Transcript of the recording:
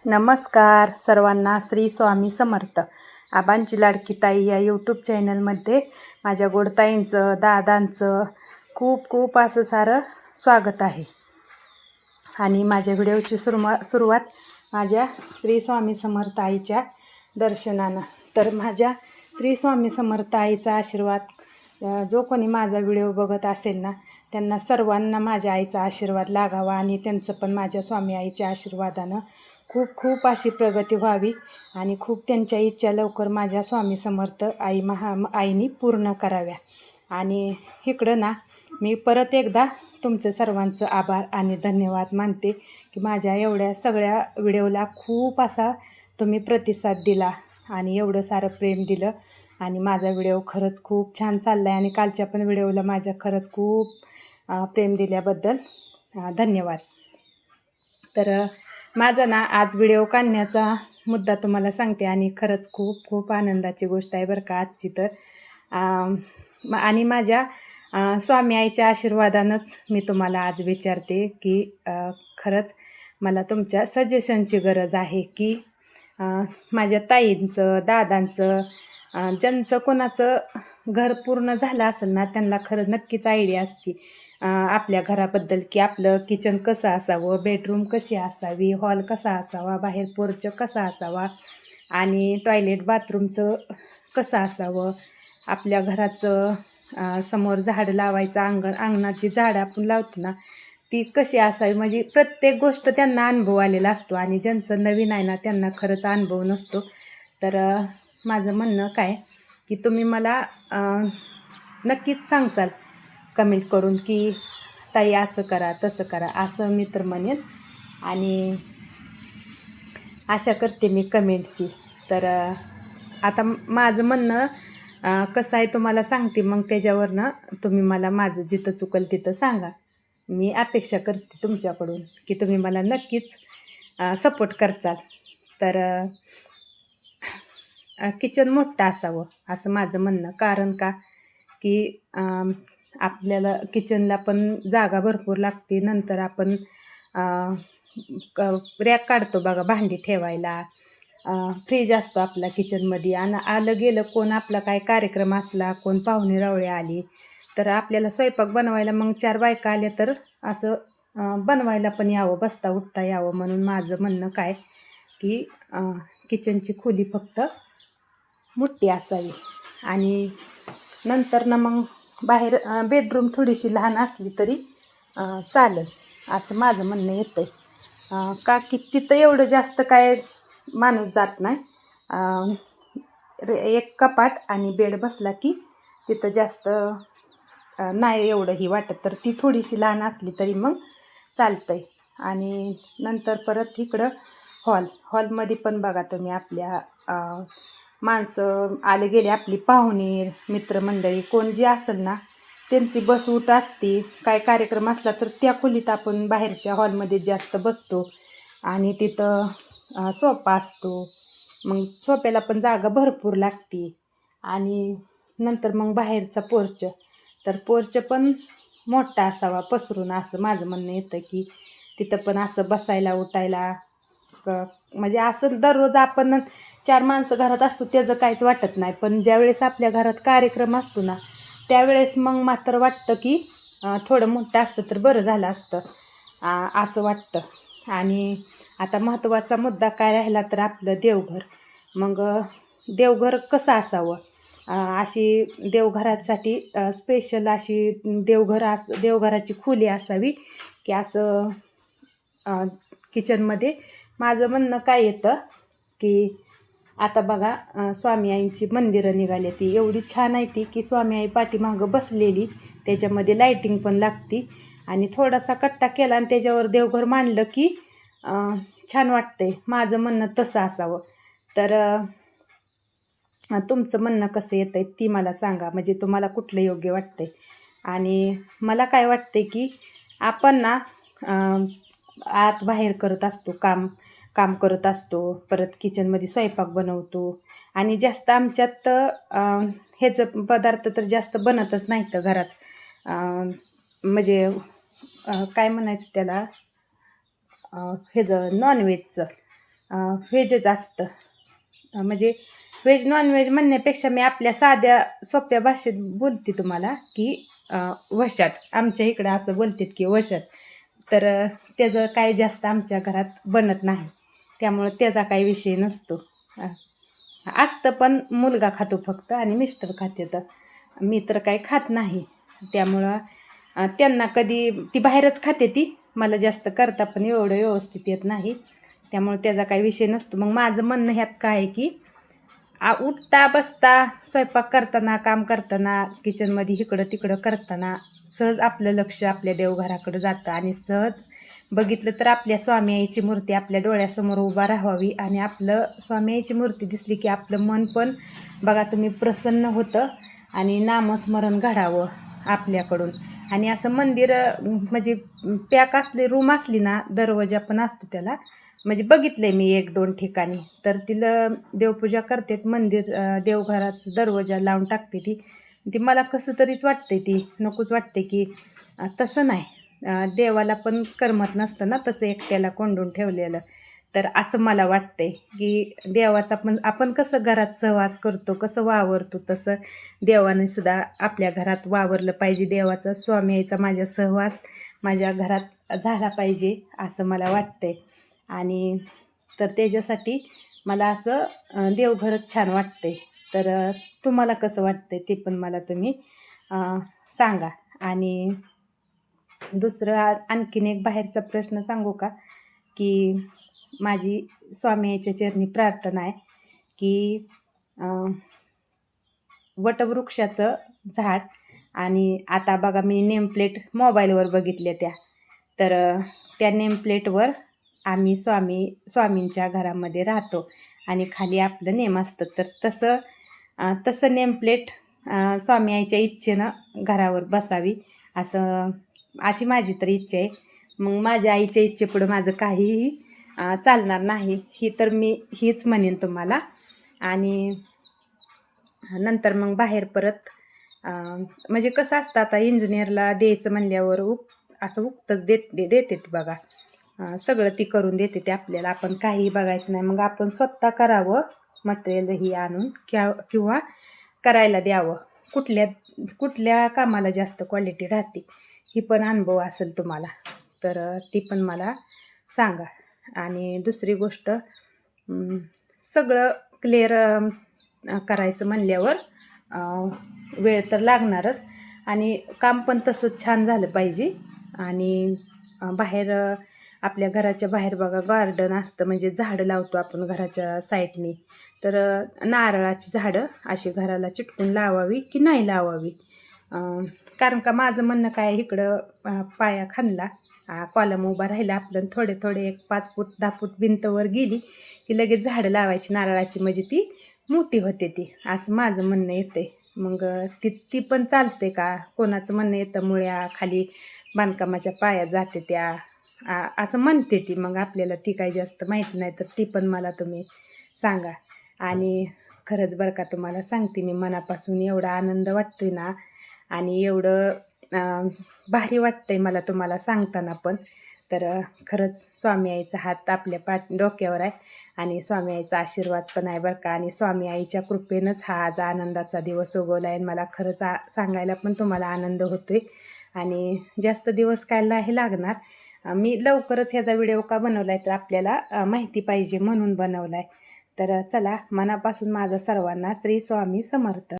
नमस्कार सर्वांना. श्री स्वामी समर्थ. आबांची लाडकी ताई या यूट्यूब चॅनलमध्ये माझ्या गोडताईंचं दादांचं खूप खूप असं सारं स्वागत आहे. आणि माझ्या व्हिडिओची सुरुवात माझ्या श्री स्वामी समर्थ आईच्या दर्शनानं. तर माझ्या श्री स्वामी समर्थ आईचा आशीर्वाद जो कोणी माझा व्हिडिओ बघत असेल ना, त्यांना सर्वांना माझ्या आईचा आशीर्वाद लागावा आणि त्यांचं पण माझ्या स्वामी आईच्या आशीर्वादानं खूप खूप अशी प्रगती व्हावी आणि खूप त्यांच्या इच्छा लवकर माझ्या स्वामी समर्थ आईनी पूर्ण कराव्या. आणि इकडं ना मी परत एकदा तुमचं सर्वांचं आभार आणि धन्यवाद मानते की माझ्या एवढ्या सगळ्या व्हिडिओला खूप असा तुम्ही प्रतिसाद दिला आणि एवढं सारं प्रेम दिलं. आणि माझा व्हिडिओ खरंच खूप छान चालला आहे आणि कालच्या पण व्हिडिओला माझ्या खरंच खूप प्रेम दिल्याबद्दल धन्यवाद. तर माझा ना आज व्हिडिओ काढण्याचा मुद्दा तुम्हाला सांगते आणि खरंच खूप खूप आनंदाची गोष्ट आहे बरं का आजची. तर आणि माझ्या स्वामी आईच्या आशीर्वादानंच मी तुम्हाला आज विचारते की खरंच मला तुमच्या सजेशनची गरज आहे की माझ्या ताईंचं दादांचं ज्यांचं कोणाचं घर पूर्ण झालं असेल ना, त्यांना खरं नक्कीच आयडिया असते आपल्या घराबद्दल की आपलं किचन कसं असावं, बेडरूम कशी असावी, हॉल कसा असावा, बाहेर पोर्च कसा असावा आणि टॉयलेट बाथरूमचं कसं असावं, आपल्या घराचं समोर झाडं लावायचं, अंगणाची झाडं आपण लावतो ना ती कशी असावी, म्हणजे प्रत्येक गोष्ट त्यांना अनुभव आलेला असतो. आणि ज्यांचं नवीन आहे ना त्यांना खरंच अनुभव नसतो. तर माझं म्हणणं काय की तुम्ही मला नक्कीच सांगचाल कमेंट करून की ताई असं करा तसं करा, असं मी तर म्हणेन आणि आशा करते मी कमेंटची. तर आता माझं म्हणणं कसं आहे तुम्हाला सांगते, मग त्याच्यावरनं तुम्ही मला माझं जिथं चुकल तिथं सांगा. मी अपेक्षा करते तुमच्याकडून की तुम्ही मला नक्कीच सपोर्ट करचाल. तर किचन मोठं असावं असं माझं म्हणणं. कारण का की आपल्याला किचनला पण जागा भरपूर लागते. नंतर आपण रॅक काढतो बघा भांडी ठेवायला, फ्रीज असतो आपला किचनमध्ये. आणि आलं गेलं कोण आपला काय कार्यक्रम असला, कोण पाहुणे रावळे आली तर आपल्याला स्वयंपाक बनवायला मग 4 बायका आल्या तर असं बनवायला पण यावं, बसता उठता यावं. म्हणून माझं म्हणणं काय की किचनची खोली फक्त मोठी असावी आणि नंतर ना मग बाहेर बेडरूम थोडीशी लहान असली तरी चालेल असं माझं म्हणणं येतं आहे. का की तिथं एवढं जास्त काय माणूस जात नाही. एक कपाट आणि बेड बसला की तिथं जास्त नाही एवढंही वाटत. तर ती थोडीशी लहान असली तरी मग चालतं आहे. आणि नंतर परत इकडं हॉलमध्ये पण बघा तुम्ही आपल्या माणसं आले गेले, आपली पाहुणे मित्रमंडळी कोण जी असेल ना त्यांची बसऊट असते. काय कार्यक्रम असला तर त्या खोलीत आपण बाहेरच्या हॉलमध्ये जास्त बसतो आणि तिथं सोफा असतो. मग सोफ्याला पण जागा भरपूर लागते. आणि नंतर मग बाहेरचा पोर्च, तर पोर्च पण मोठा असावा पसरून, असं माझं म्हणणं येतं की तिथं पण असं बसायला उठायला म्हणजे असं दररोज आपण 4 माणसं घरात असतो त्याचं काहीच वाटत नाही. पण ज्यावेळेस आपल्या घरात कार्यक्रम असतो ना त्यावेळेस मग मात्र वाटतं की थोडं मोठं असतं तर बरं झालं असतं असं वाटतं. आणि आता महत्त्वाचा मुद्दा काय राहिला तर आपलं देवघर. मग देवघर कसं असावं, अशी देवघरासाठी स्पेशल अशी देवघराची खोली असावी की असं किचनमध्ये. माझं म्हणणं काय येतं की आता बघा स्वामी आईंची मंदिरं निघाली, ती एवढी छान आहे ती की स्वामी आई पाठीमागं बसलेली, त्याच्यामध्ये लाईटिंग पण लागते आणि थोडासा कट्टा केला आणि त्याच्यावर देवघर मांडलं की छान वाटतंय. माझं म्हणणं तसं असावं. तर तुमचं म्हणणं कसं येतं आहे ती मला सांगा, म्हणजे तुम्हाला कुठलं योग्य वाटतंय. आणि मला काय वाटते की आपण ना आत बाहेर करत असतो, काम करत असतो, परत किचनमध्ये स्वयंपाक बनवतो आणि जास्त आमच्यात ह्याचं पदार्थ तर जास्त बनतच नाही तर घरात. म्हणजे काय म्हणायचं त्याला, ह्याचं नॉनव्हेजचं व्हेजच असतं. म्हणजे व्हेज नॉनव्हेज म्हणण्यापेक्षा मी आपल्या साध्या सोप्या भाषेत बोलते तुम्हाला की वशाट. आमच्या इकडं असं बोलतात की वशाट. तर त्याचं काय जास्त आमच्या घरात बनत नाही, त्यामुळं त्याचा काही विषय नसतो. असतं पण मुलगा खातो फक्त आणि मिस्टर खाते, तर मी तर काही खात नाही. त्यामुळं त्यांना कधी ती बाहेरच खाते, ती मला जास्त करता पण एवढं व्यवस्थित येत नाही, त्यामुळे त्याचा काही विषय नसतो. मग माझं म्हणणं ह्यात काय आहे की उठता बसता स्वयंपाक करताना, काम करताना, किचनमध्ये इकडं तिकडं करताना सहज आपलं लक्ष आपल्या देवघराकडं जातं आणि सहज बघितलं तर आपल्या स्वामी आईची मूर्ती आपल्या डोळ्यासमोर उभा राहावी आणि आपलं स्वामी आईची मूर्ती दिसली की आपलं मन पण बघा तुम्ही प्रसन्न होतं आणि नामस्मरण घडावं आपल्याकडून. आणि असं मंदिर म्हणजे पॅक असले रूम असली ना, दरवाजा पण असतो त्याला, म्हणजे बघितलं आहे मी 1-2 ठिकाणी, तर तिला देवपूजा करते मंदिर देवघराचं दरवाजा लावून टाकते ती मला कसं तरीच वाटते, ती नकोच वाटते की तसं नाही. देवाला पण करमत नसतं ना तसं एकट्याला कोंडून ठेवलेलं. तर असं मला वाटतंय की देवाचा पण आपण कसं घरात सहवास करतो, कसं वावरतो, तसं देवाने सुद्धा आपल्या घरात वावरलं पाहिजे. देवाचा स्वामी आईचा माझ्या सहवास माझ्या घरात झाला पाहिजे असं मला वाटतंय. आणि तर त्याच्यासाठी मला असं देवघरच छान वाटतंय. तर तुम्हाला कसं वाटतंय ते पण मला तुम्ही सांगा. आणि दुसरं आणखीन एक बाहेरचा प्रश्न सांगू का, की माझी स्वामी आईच्या चरणी प्रार्थना आहे की वटवृक्षाचं झाड, आणि आता बघा मी नेमप्लेट मोबाईलवर बघितल्या तर त्या नेमप्लेटवर आम्ही स्वामींच्या घरामध्ये राहतो आणि खाली आपलं नेम असतं, तर तसं नेमप्लेट स्वामी आईच्या इच्छेनं घरावर बसावी अशी माझी तर इच्छा आहे. मग माझ्या आईच्या इच्छेपुढं माझं काहीही चालणार नाही, ही तर मी हीच म्हणेन तुम्हाला. आणि नंतर मग बाहेर परत म्हणजे कसं असतं, आता इंजिनियरला द्यायचं म्हणल्यावर असं उक्तच देते बघा. सगळं ती करून देते ते आपल्याला, आपण काहीही बघायचं नाही. मग आपण स्वतः करावं, मटेरियल ही आणून किंवा करायला द्यावं. कुठल्या कामाला जास्त क्वालिटी राहते ही पण अनुभव असेल तुम्हाला, तर ती पण मला सांगा. आणि दुसरी गोष्ट, सगळं क्लिअर करायचं म्हणल्यावर वेळ तर लागणारच आणि काम पण तसंच छान झालं पाहिजे. आणि बाहेर आपल्या घराच्या बाहेर बघा गार्डन असतं, म्हणजे झाडं लावतो आपण घराच्या साईडनी, तर नारळाची झाडं अशी घराला चिटकून लावावी की नाही लावावी. कारण का माझं म्हणणं काय, इकडं पाया खांदला कॉलम उभा राहिला आपलं, थोडे एक 5 फूट 10 फूट भिंतवर गेली की लगेच झाडं लावायची नारळाची, म्हणजे ती मोठी होते ती, असं माझं म्हणणं येते. मग ती पण चालते का? कोणाचं म्हणणं येतं मुळ्या खाली बांधकामाच्या पाया जाते त्या, असं म्हणते ती. मग आपल्याला ती काही जास्त माहिती नाही, तर ती पण मला तुम्ही सांगा. आणि खरंच बरं का तुम्हाला सांगते मी मनापासून एवढा आनंद वाटतोय ना, आणि एवढं भारी वाटतंय मला तुम्हाला सांगताना पण. तर खरंच स्वामी आईचा हात आपल्या डोक्यावर आहे आणि स्वामी आईचा आशीर्वाद पण आहे बरं का. आणि स्वामी आईच्या कृपेनंच हा आज आनंदाचा दिवस उगवला आहे. मला खरंच सांगायला पण तुम्हाला आनंद होतोय. आणि जास्त दिवस काय नाही लागणार, मी लवकरच ह्याचा व्हिडिओ का बनवला आहे तर आपल्याला माहिती पाहिजे म्हणून बनवला आहे. तर चला, मनापासून माझं सर्वांना श्री स्वामी समर्थ.